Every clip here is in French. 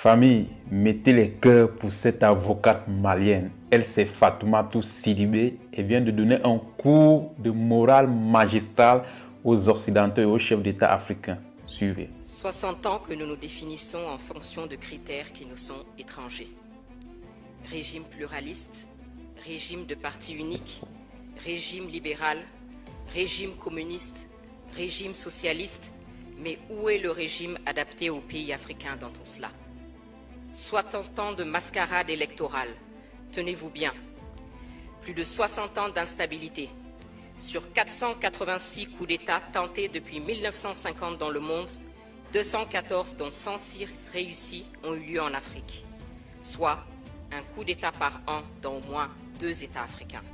Famille, mettez les cœurs pour cette avocate malienne. Elle, c'est Fatoumata Sidibé et vient de donner un cours de morale magistral aux Occidentaux et aux chefs d'État africains. Suivez. 60 ans que nous nous définissons en fonction de critères qui nous sont étrangers. Régime pluraliste, régime de parti unique, régime libéral, régime communiste, régime socialiste, mais où est le régime adapté aux pays africains dans tout cela? 60 ans de mascarade électorale, tenez-vous bien. Plus de 60 ans d'instabilité. Sur 486 coups d'État tentés depuis 1950 dans le monde, 214 dont 106 réussis ont eu lieu en Afrique, soit un coup d'État par an dans au moins 2 États africains.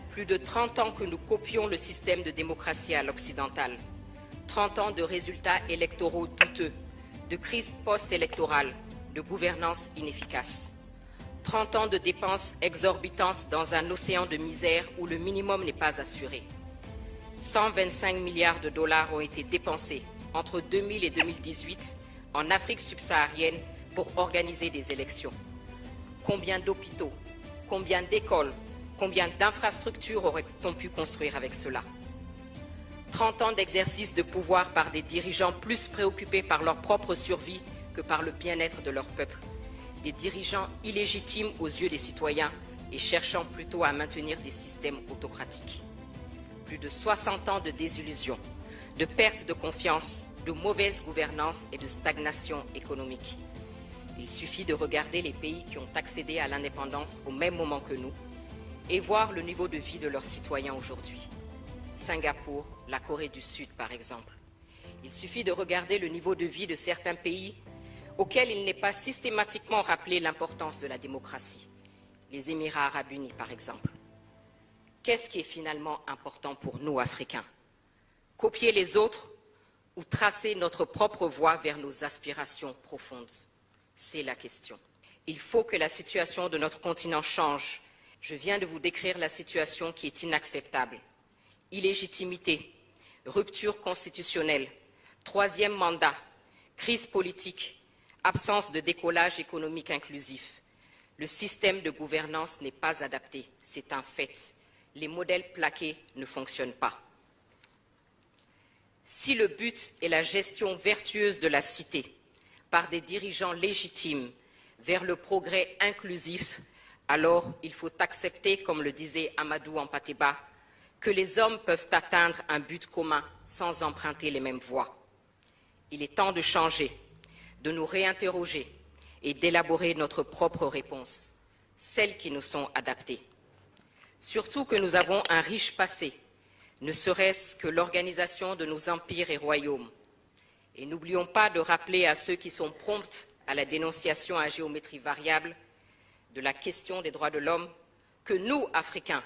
Plus de 30 ans que nous copions le système de démocratie à l'occidental, 30 ans de résultats électoraux douteux, de crise post-électorale, de gouvernance inefficace. 30 ans de dépenses exorbitantes dans un océan de misère où le minimum n'est pas assuré. 125 milliards de dollars ont été dépensés entre 2000 et 2018 en Afrique subsaharienne pour organiser des élections. Combien d'hôpitaux, combien d'écoles, combien d'infrastructures aurait-on pu construire avec cela? 30 ans d'exercice de pouvoir par des dirigeants plus préoccupés par leur propre survie que par le bien-être de leur peuple. Des dirigeants illégitimes aux yeux des citoyens et cherchant plutôt à maintenir des systèmes autocratiques. Plus de 60 ans de désillusion, de perte de confiance, de mauvaise gouvernance et de stagnation économique. Il suffit de regarder les pays qui ont accédé à l'indépendance au même moment que nous et voir le niveau de vie de leurs citoyens aujourd'hui. Singapour, la Corée du Sud par exemple. Il suffit de regarder le niveau de vie de certains pays auxquels il n'est pas systématiquement rappelé l'importance de la démocratie. Les Émirats arabes unis par exemple. Qu'est-ce qui est finalement important pour nous, Africains? Copier les autres ou tracer notre propre voie vers nos aspirations profondes? C'est la question. Il faut que la situation de notre continent change. Je viens de vous décrire la situation qui est inacceptable. Illégitimité, rupture constitutionnelle, 3e mandat, crise politique, absence de décollage économique inclusif. Le système de gouvernance n'est pas adapté, c'est un fait. Les modèles plaqués ne fonctionnent pas. Si le but est la gestion vertueuse de la cité par des dirigeants légitimes vers le progrès inclusif, alors il faut accepter, comme le disait Amadou Hampâté-Bâ, que les hommes peuvent atteindre un but commun sans emprunter les mêmes voies. Il est temps de changer, de nous réinterroger et d'élaborer notre propre réponse, celles qui nous sont adaptées. Surtout que nous avons un riche passé, ne serait-ce que l'organisation de nos empires et royaumes. Et n'oublions pas de rappeler à ceux qui sont prompts à la dénonciation à géométrie variable de la question des droits de l'homme que nous, Africains,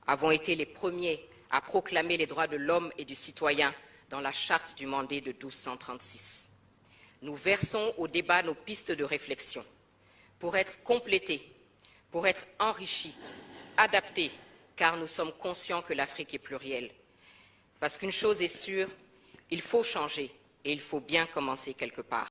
avons été les premiers à proclamer les droits de l'homme et du citoyen dans la charte du Mandé de 1236. Nous versons au débat nos pistes de réflexion pour être complétées, pour être enrichies, adaptées, car nous sommes conscients que l'Afrique est plurielle. Parce qu'une chose est sûre, il faut changer et il faut bien commencer quelque part.